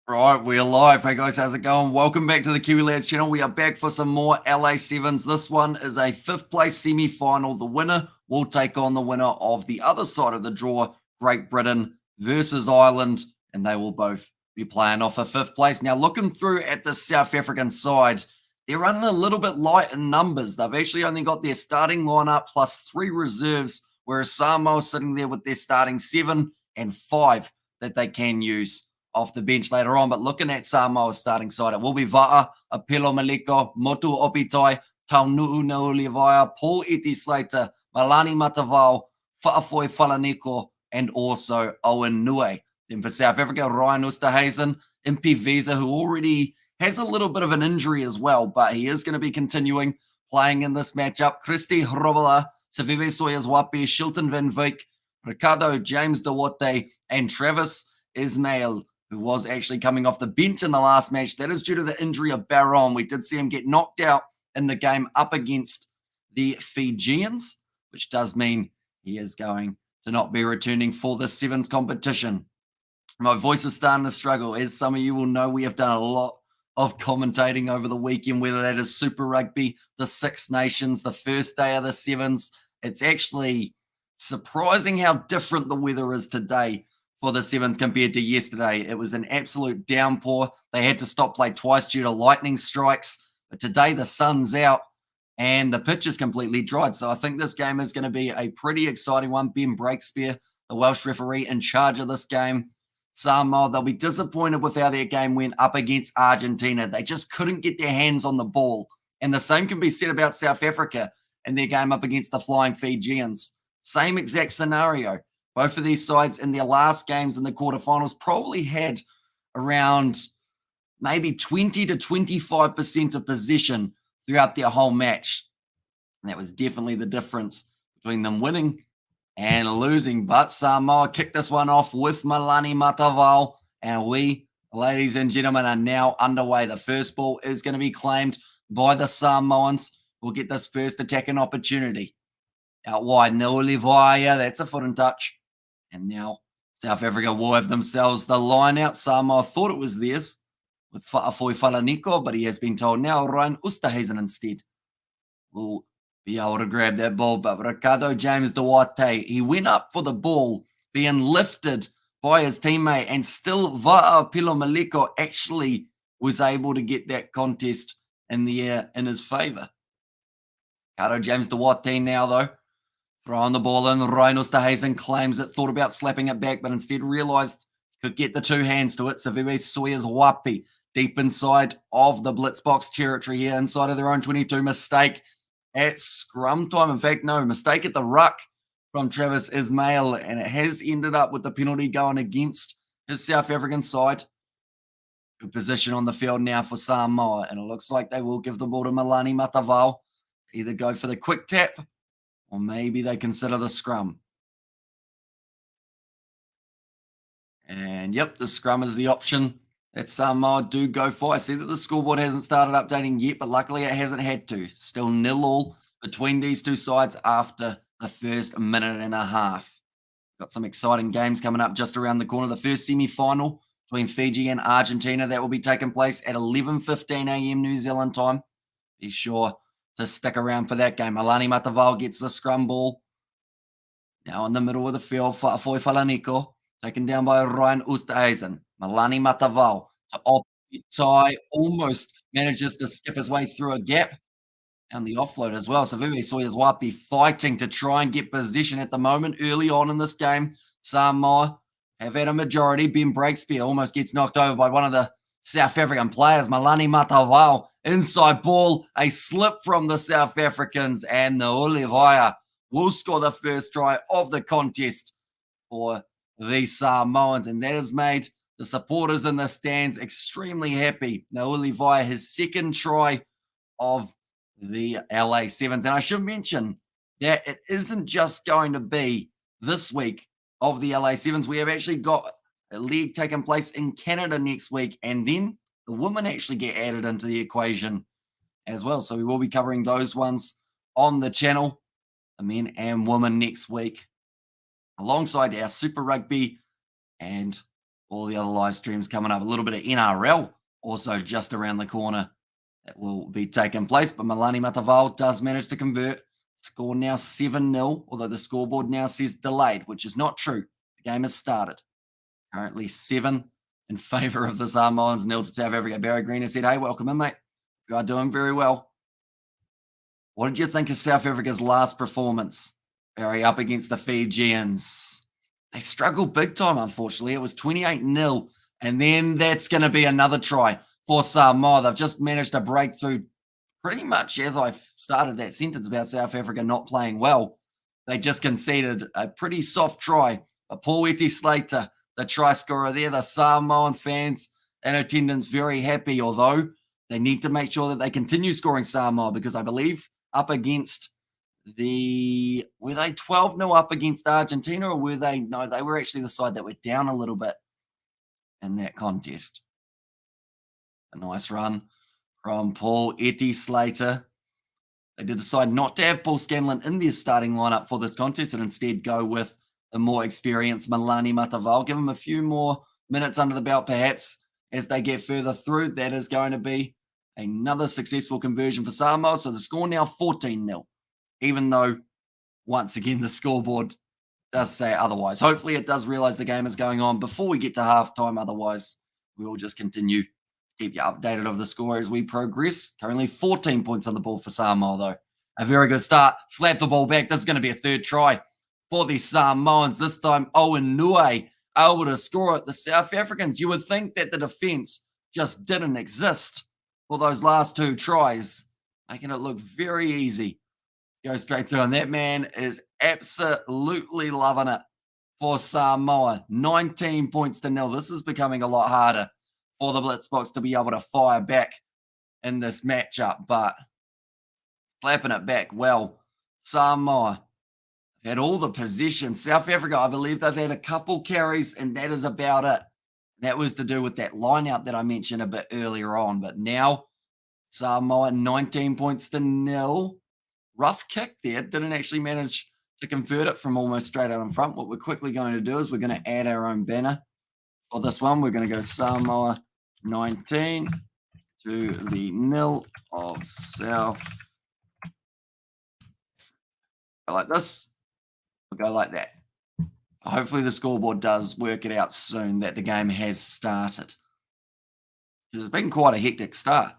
Right, we're live. Hey guys, how's it going? Welcome back to the Kiwi Lads channel. We are back for some more LA Sevens. This one is a fifth place semi final. The winner will take on the winner of the other side of the draw, Great Britain versus Ireland, and they will both be playing off a fifth place. Now, looking through at the South African side, they're running a little bit light in numbers. They've actually only got their starting lineup plus three reserves, whereas Samoa sitting there with their starting 7 and 5 that they can use off the bench later on. But looking at Samoa's starting side, it will be Va'a, Apelo Maliko, Motu Opitai, Taunuu Naulivaya, Paul Iti Slater, Malani Matavao, Fa'afoi Falaniko, and also Owen Nue. Then for South Africa, Ryan Oosterhuizen, Impi Visa, who already has a little bit of an injury as well, but he is going to be continuing playing in this matchup. Christy Hrobola, Savive Soyas Wapi, Shilton Van Wyk, Ricardo James Duarte, and Travis Ismail, who was actually coming off the bench in the last match. That is due to the injury of Baron. We did see him get knocked out in the game up against the Fijians, which does mean he is going to not be returning for the Sevens competition. My voice is starting to struggle. As some of you will know, we have done a lot of commentating over the weekend, whether that is Super Rugby, the Six Nations, the first day of the Sevens. It's actually surprising how different the weather is today for the Sevens compared to yesterday. It was an absolute downpour. They had to stop play twice due to lightning strikes. But today the sun's out and the pitch is completely dried. So I think this game is going to be a pretty exciting one. Ben Breakspear, the Welsh referee, in charge of this game. Samoa, they'll be disappointed with how their game went up against Argentina. They just couldn't get their hands on the ball. And the same can be said about South Africa and their game up against the Flying Fijians. Same exact scenario. Both of these sides in their last games in the quarterfinals probably had around maybe 20 to 25% of possession throughout their whole match. And that was definitely the difference between them winning and losing. But Samoa kicked this one off with Malani Matavao. And we, ladies and gentlemen, are now underway. The first ball is going to be claimed by the Samoans. We'll get this first attacking opportunity. Out wide, Naulivaya, that's a foot and touch. And now South Africa will have themselves the line out. Samoa thought it was theirs with Fa'afoi Falaniko, but he has been told now Ryan Oosterhuizen instead will be able to grab that ball. But Ricardo James Duarte, he went up for the ball, being lifted by his teammate, and still Apelo Maliko actually was able to get that contest in the air in his favour. Ricardo James Duarte now, though, throwing the ball in. Ryan Oosterhuizen claims it, thought about slapping it back, but instead realised he could get the two hands to it. Savive Soyas Wapi deep inside of the Blitzboks territory here, inside of their own 22. Mistake at scrum time. In fact, no, mistake at the ruck from Travis Ismail, and it has ended up with the penalty going against his South African side. Good position on the field now for Samoa, and it looks like they will give the ball to Malani Matavao. Either go for the quick tap, or maybe they consider the scrum. And yep, the scrum is the option that Samoa do go for. I see that the scoreboard hasn't started updating yet, but luckily it hasn't had to. Still 0-0 between these two sides after the first minute and a half. Got some exciting games coming up just around the corner. The first semi-final between Fiji and Argentina, that will be taking place at 11:15 a.m. New Zealand time. Be sure to stick around for that game. Malani Matavao gets the scrum ball. Now in the middle of the field, Fa'afoi Falaniko, taken down by Ryan Oosterhuizen. Malani Matavao to Opitai, almost manages to skip his way through a gap. And the offload as well. So Vivi Soyas Wapi fighting to try and get position at the moment early on in this game. Samoa have had a majority. Ben Breakspear almost gets knocked over by one of the South African players. Malani Matavao, inside ball, a slip from the South Africans, and the Olivaya will score the first try of the contest for the Samoans, and that has made the supporters in the stands extremely happy. Now Olivaya, his second try of the LA Sevens. And I should mention that it isn't just going to be this week of the LA Sevens. We have actually got a league taking place in Canada next week, and then the women actually get added into the equation as well. So we will be covering those ones on the channel, the men and women, next week, alongside our Super Rugby and All the other live streams coming up. A little bit of NRL also just around the corner that will be taking place. But Milani Matavao does manage to convert. Score now 7-0, although the scoreboard now says delayed, which is not true. The game has started. Currently 7 in favour of the Samoans, 0 to South Africa. Barry Green has said, hey, welcome in, mate. You are doing very well. What did you think of South Africa's last performance, Barry, up against the Fijians? They struggled big time, unfortunately. It was 28-0, and then that's going to be another try for Samoa. They've just managed to break through pretty much as I started that sentence about South Africa not playing well. They just conceded a pretty soft try. But Paul Slater, the try scorer there, the Samoan fans in attendance very happy, although they need to make sure that they continue scoring Samoa because I believe up against were they 12-0 up against Argentina or were they? No, they were actually the side that were down a little bit in that contest. A nice run from Paul Slater. They did decide not to have Paul Scanlon in their starting lineup for this contest and instead go with the more experienced Milani Matavao. Give him a few more minutes under the belt, perhaps, as they get further through. That is going to be another successful conversion for Samoa. So the score now 14-0, even though, once again, the scoreboard does say otherwise. Hopefully it does realize the game is going on before we get to halftime. Otherwise, we will just continue to keep you updated of the score as we progress. Currently 14 points on the ball for Samoa, though. A very good start. Slap the ball back. This is going to be a third try for the Samoans. This time, Owen Nue able to score it. The South Africans, you would think that the defense just didn't exist for those last two tries, making it look very easy. Go straight through, and that man is absolutely loving it for Samoa. 19 points to 0. This is becoming a lot harder for the Blitzboks to be able to fire back in this matchup, but slapping it back well. Samoa had all the possession. South Africa, I believe they've had a couple carries, and that is about it. That was to do with that line out that I mentioned a bit earlier on. But now, Samoa 19 points to 0. Rough kick there. Didn't actually manage to convert it from almost straight out in front. What we're quickly going to do is we're going to add our own banner for this one. We're going to go Samoa 19 to the 0 of South. Go like this. We'll go like that. Hopefully the scoreboard does work it out soon that the game has started. Because it's been quite a hectic start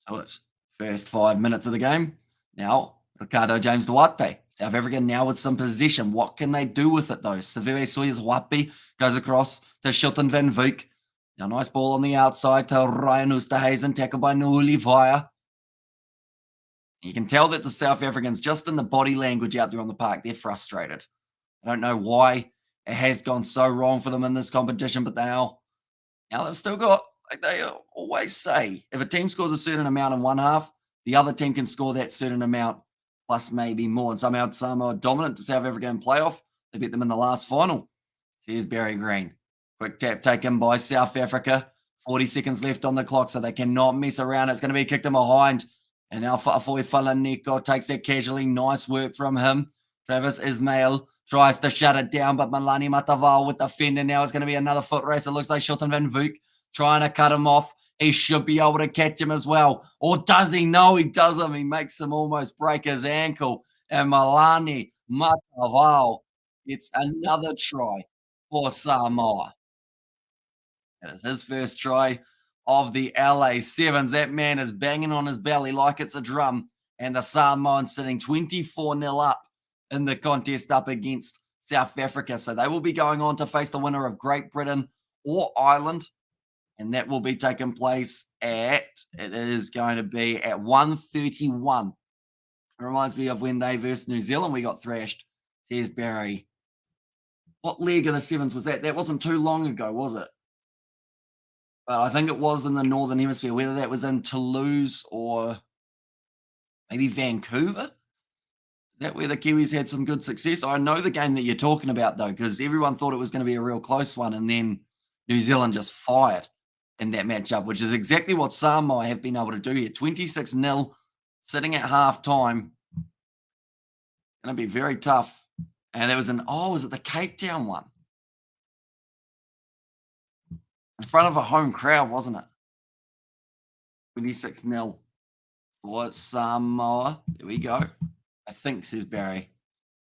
to it. First 5 minutes of the game. Now, Ricardo James Duarte. South Africa now with some possession. What can they do with it, though? Severe Sawyers Wapi goes across to Shilton van Wyk. Now, nice ball on the outside to Ryan Oosterhuizen, tackled by Nuuli Vaya. You can tell that the South Africans, just in the body language out there on the park, they're frustrated. I don't know why it has gone so wrong for them in this competition, but now they've still got, like they always say, if a team scores a certain amount in one half, the other team can score that certain amount plus maybe more. And somehow Samoa dominant to South Africa in playoff. They beat them in the last final. So here's Barry Green. Quick tap taken by South Africa. 40 seconds left on the clock, so they cannot mess around. It's going to be kicked in behind. And now Fa'afoi Falaniko takes it casually. Nice work from him. Travis Ismail tries to shut it down, but Milani Matavao with the fender now. It's going to be another foot race. It looks like Shilton van Wyk trying to cut him off. He should be able to catch him as well. Or does he? No, he doesn't. He makes him almost break his ankle. And Milani Matavao gets another try for Samoa. That is his first try of the LA Sevens. That man is banging on his belly like it's a drum. And the Samoans sitting 24-0 up in the contest up against South Africa. So they will be going on to face the winner of Great Britain or Ireland. And that will be taking place it is going to be at 1:31. It reminds me of when they versus New Zealand, we got thrashed. Says Barry. What leg of the Sevens was that? That wasn't too long ago, was it? But I think it was in the Northern Hemisphere, whether that was in Toulouse or maybe Vancouver. Is that where the Kiwis had some good success? I know the game that you're talking about, though, because everyone thought it was going to be a real close one, and then New Zealand just fired in that matchup, which is exactly what Samoa have been able to do here. 26-0, sitting at halftime. Going to be very tough. And there was was it the Cape Town one? in front of a home crowd, wasn't it? 26-0 for Samoa. There we go. I think, says Barry.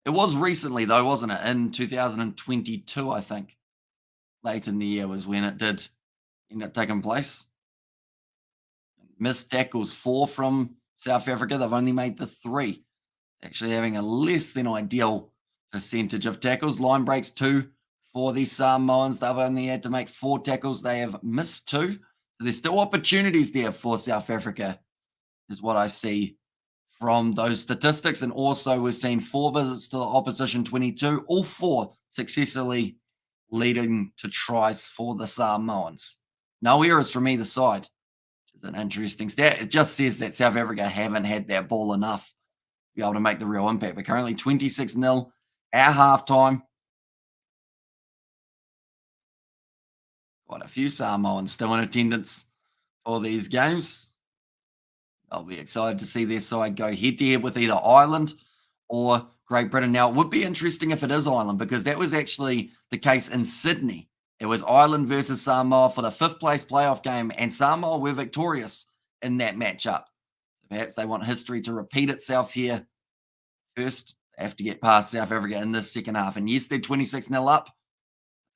It was recently, though, wasn't it? In 2022, I think. Late in the year was when it did end up taking place. Missed tackles, 4 from South Africa. They've only made the 3. Actually having a less than ideal percentage of tackles. Line breaks, 2 for the Samoans. They've only had to make 4 tackles. They have missed 2. So there's still opportunities there for South Africa, is what I see from those statistics. And also we're seeing 4 visits to the opposition, 22, all 4 successfully leading to tries for the Samoans. No errors from either side, which is an interesting stat. It just says that South Africa haven't had that ball enough to be able to make the real impact. But currently 26-0 at halftime. Quite a few Samoans still in attendance for these games. I'll be excited to see their side go head-to-head with either Ireland or Great Britain. Now, it would be interesting if it is Ireland, because that was actually the case in Sydney. It was Ireland versus Samoa for the 5th place playoff game, and Samoa were victorious in that matchup. Perhaps they want history to repeat itself here. First, they have to get past South Africa in this second half. And yes, they're 26-0 up.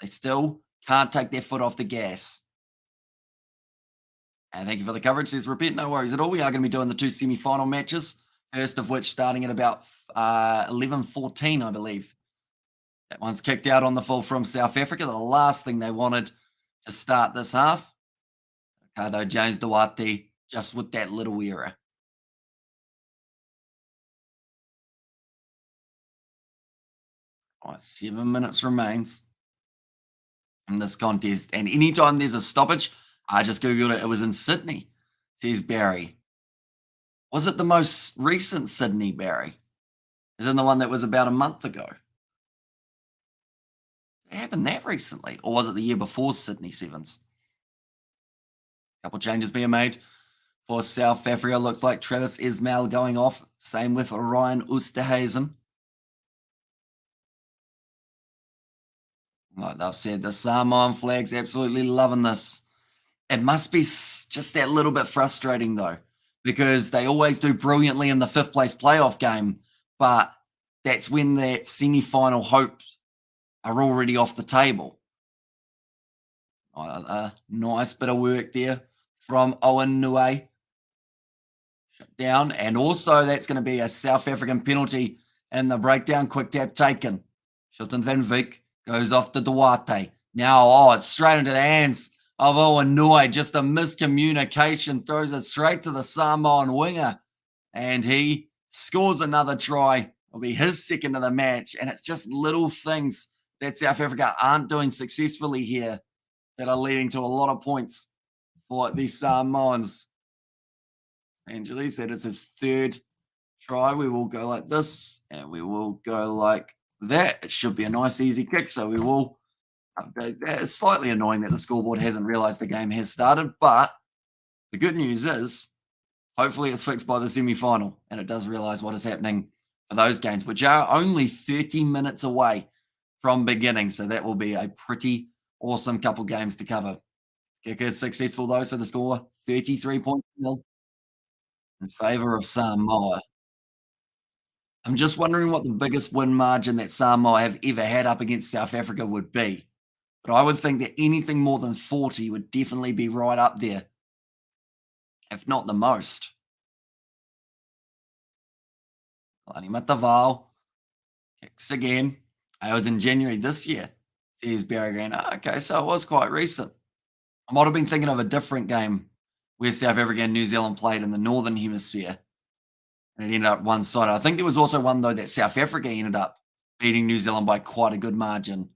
They still can't take their foot off the gas. And thank you for the coverage. Says repeat, no worries at all. We are going to be doing the 2 semi-final matches. First of which starting at about 11:14, I believe. That one's kicked out on the full from South Africa. The last thing they wanted to start this half. Ricardo James Duarte just with that little error. 7 minutes remains in this contest. And anytime there's a stoppage, I just Googled it. It was in Sydney, says Barry. Was it the most recent Sydney, Barry? Is it the one that was about a month ago? It happened that recently. Or was it the year before Sydney Sevens? A couple changes being made for South Africa. Looks like Travis Ismail going off. Same with Ryan Oosterhuizen. Like they've said, the Samoan flag's absolutely loving this. It must be just that little bit frustrating, though, because they always do brilliantly in the 5th place playoff game, but that's when that semi-final hopes are already off the table. A nice bit of work there from Owen Nue. Shut down. And also that's going to be a South African penalty in the breakdown. Quick tap taken. Shilton van Wyk goes off to Duarte. Now, it's straight into the hands of Owen Nue. Just a miscommunication. Throws it straight to the Samoan winger. And he scores another try. It'll be his second of the match. And it's just little things that South Africa aren't doing successfully here that are leading to a lot of points for the Samoans. Angeli said it's his 3rd try. We will go like this, and we will go like that. It should be a nice, easy kick, so we will update that. It's slightly annoying that the scoreboard hasn't realized the game has started, but the good news is hopefully it's fixed by the semi-final, and it does realize what is happening for those games, which are only 30 minutes away from beginning, so that will be a pretty awesome couple games to cover. Kick is successful, though, so the score 33.0 in favor of Samoa. I'm just wondering what the biggest win margin that Samoa have ever had up against South Africa would be. But I would think that anything more than 40 would definitely be right up there, if not the most. Lani Mataval kicks again. It was in January this year, says Barry Green. Okay, so it was quite recent. I might have been thinking of a different game where South Africa and New Zealand played in the Northern Hemisphere. And it ended up one-sided. I think there was also one, though, that South Africa ended up beating New Zealand by quite a good margin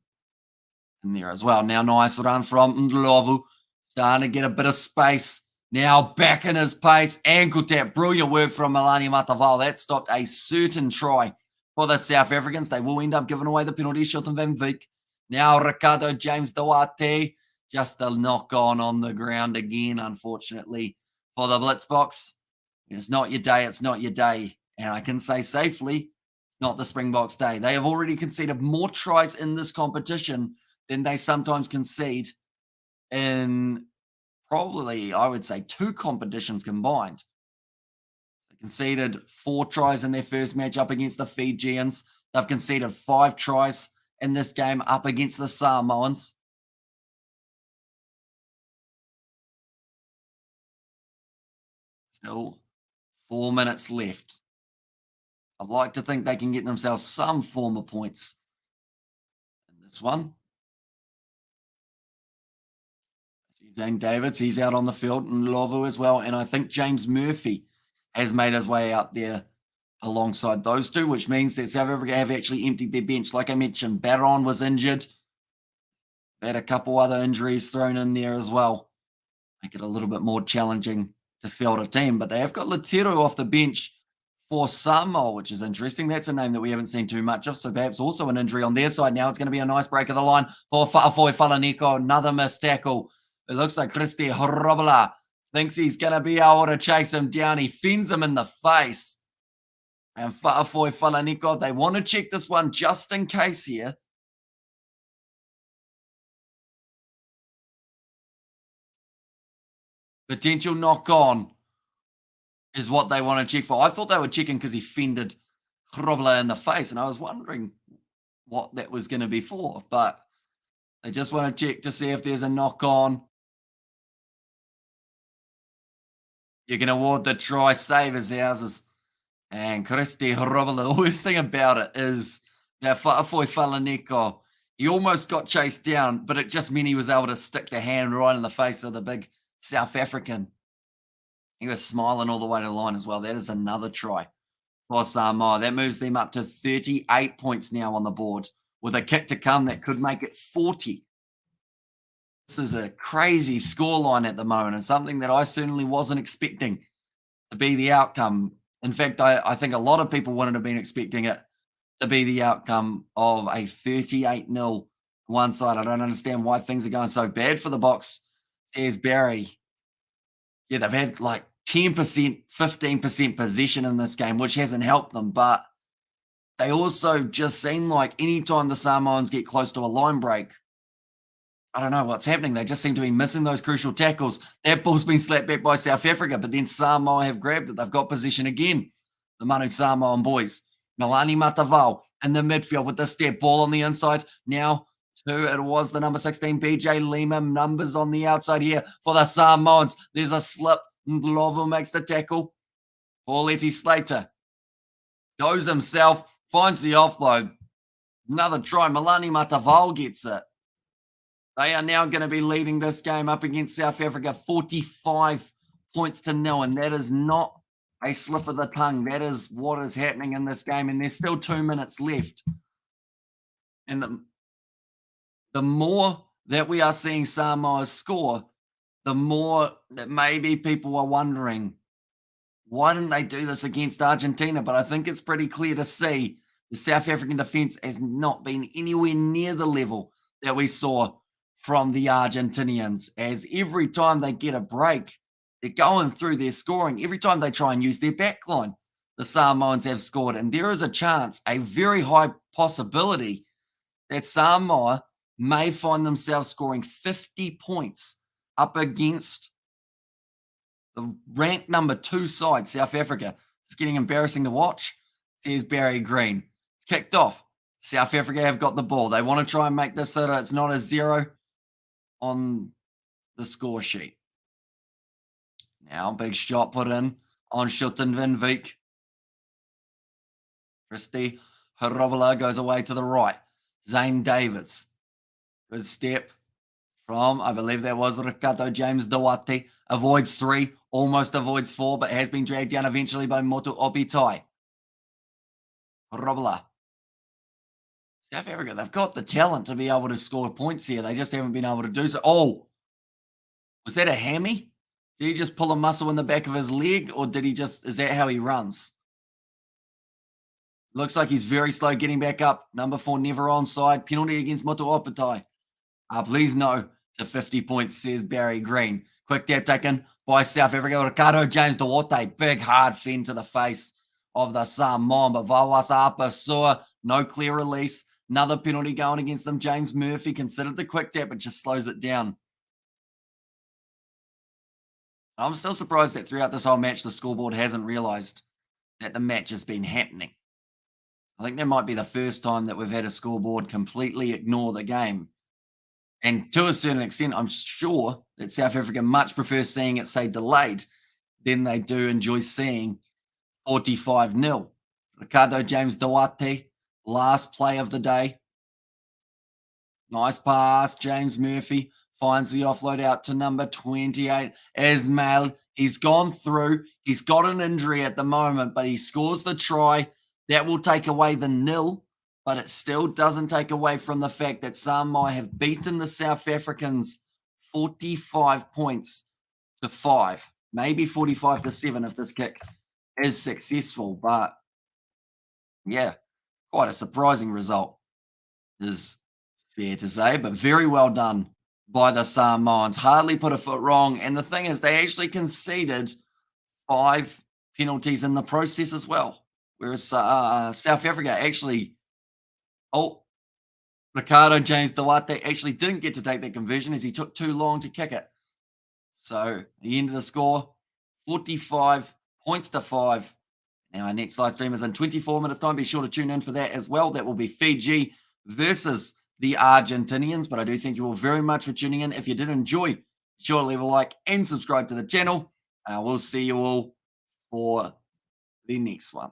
in there as well. Now, nice run from Ndlovu. Starting to get a bit of space. Now back in his pace. Ankle tap. Brilliant work from Lani Mataval. That stopped a certain try for the South Africans. They will end up giving away the penalty. Shilton van Wyk. Now Ricardo James Duarte. Just a knock on the ground again, unfortunately, for the Blitzboks. It's not your day. It's not your day. And I can say safely, it's not the Springboks' day. They have already conceded more tries in this competition than they sometimes concede in probably, I would say, two competitions combined. They conceded 4 tries in their first match up against the Fijians. They've conceded 5 tries in this game up against the Samoans. Still 4 minutes left. I'd like to think they can get themselves some form of points in this one. Zane Davids, he's out on the field, and Lovu as well. And I think James Murphy has made his way out there alongside those two, which means that South Africa have actually emptied their bench. Like I mentioned, Barron was injured. They had a couple other injuries thrown in there as well. Make it a little bit more challenging to field a team. But they have got Latero off the bench for Samoa, which is interesting. That's a name that we haven't seen too much of. So perhaps also an injury on their side now. It's going to be a nice break of the line for Fa'afoi Falaniko. Another missed tackle. It looks like Christy Horobala thinks he's going to be able to chase him down. He fends him in the face. And Fa'afoi Falaniko, they want to check this one just in case here. Potential knock on is what they want to check for. I thought they were checking because he fended Horobala in the face. And I was wondering what that was going to be for. But they just want to check to see if there's a knock on. You can award the try save as houses. And Christy Horobala, the worst thing about it is that Fa'afoi Falaniko, he almost got chased down, but it just meant he was able to stick the hand right in the face of the big South African. He was smiling all the way to the line as well. That is another try for Samoa. That moves them up to 38 points now on the board with a kick to come that could make it 40. This is a crazy scoreline at the moment and something that I certainly wasn't expecting to be the outcome. In fact, I think a lot of people wouldn't have been expecting it to be the outcome of a 38-0 one side. I don't understand why things are going so bad for the Boks, says Barry. Yeah, they've had like 10%, 15% possession in this game, which hasn't helped them. But they also just seem like anytime the Samoans get close to a line break, I don't know what's happening. They just seem to be missing those crucial tackles. That ball's been slapped back by South Africa, but then Samoa have grabbed it. They've got position again. The Manu Samoan boys. Milani Matavao in the midfield with the step ball on the inside. Now, it was the number 16, BJ Lima. Numbers on the outside here for the Samoans. There's a slip. Ndlovu makes the tackle. Paulette Slater goes himself, finds the offload. Another try. Milani Matavao gets it. They are now going to be leading this game up against South Africa 45 points to nil, and that is not a slip of the tongue. That is what is happening in this game, and there's still 2 minutes left. And the more that we are seeing Samoa score, the more that maybe people are wondering, why didn't they do this against Argentina? But I think it's pretty clear to see the South African defense has not been anywhere near the level that we saw from the Argentinians, as every time they get a break, they're going through their scoring. Every time they try and use their backline, the Samoans have scored. And there is a chance, a very high possibility, that Samoa may find themselves scoring 50 points up against the ranked number 2 side, South Africa. It's getting embarrassing to watch, says Barry Green. It's kicked off. South Africa have got the ball. They want to try and make this so that it's not a 0 on the score sheet. Now, big shot put in on Shilton Van Veek. Christy Horobala goes away to the right. Zane Davids. Good step from, I believe that was Ricardo James Duarte. Avoids 3, almost avoids 4, but has been dragged down eventually by Motu Obitai. Horobala. South Africa, they've got the talent to be able to score points here. They just haven't been able to do so. Oh, was that a hammy? Did he just pull a muscle in the back of his leg, or is that how he runs? Looks like he's very slow getting back up. Number 4, never onside. Penalty against Motu Opitai. Please no to 50 points, says Barry Green. Quick tap taken by South Africa. Ricardo James Duarte. Big hard fend to the face of the Samoan. But Vawasa Apasua, no clear release. Another penalty going against them. James Murphy considered the quick tap, but just slows it down. I'm still surprised that throughout this whole match, the scoreboard hasn't realized that the match has been happening. I think that might be the first time that we've had a scoreboard completely ignore the game. And to a certain extent, I'm sure that South Africa much prefers seeing it, say, delayed than they do enjoy seeing 45-0. Ricardo James Duarte, last play of the day. Nice pass. James Murphy finds the offload out to number 28, Ismail. He's gone through. He's got an injury at the moment, but he scores the try. That will take away the nil, but it still doesn't take away from the fact that Samoa have beaten the South Africans 45 points to 5, maybe 45 to 7 if this kick is successful. But yeah, quite a surprising result is fair to say, but very well done by the Samoans. Hardly put a foot wrong. And the thing is, they actually conceded 5 penalties in the process as well. Whereas South Africa actually, oh, Ricardo James Duarte actually didn't get to take that conversion as he took too long to kick it. So the end of the score, 45 points to 5. Now, our next live stream is in 24 minutes' time. Be sure to tune in for that as well. That will be Fiji versus the Argentinians. But I do thank you all very much for tuning in. If you did enjoy, be sure to leave a like and subscribe to the channel. And I will see you all for the next one.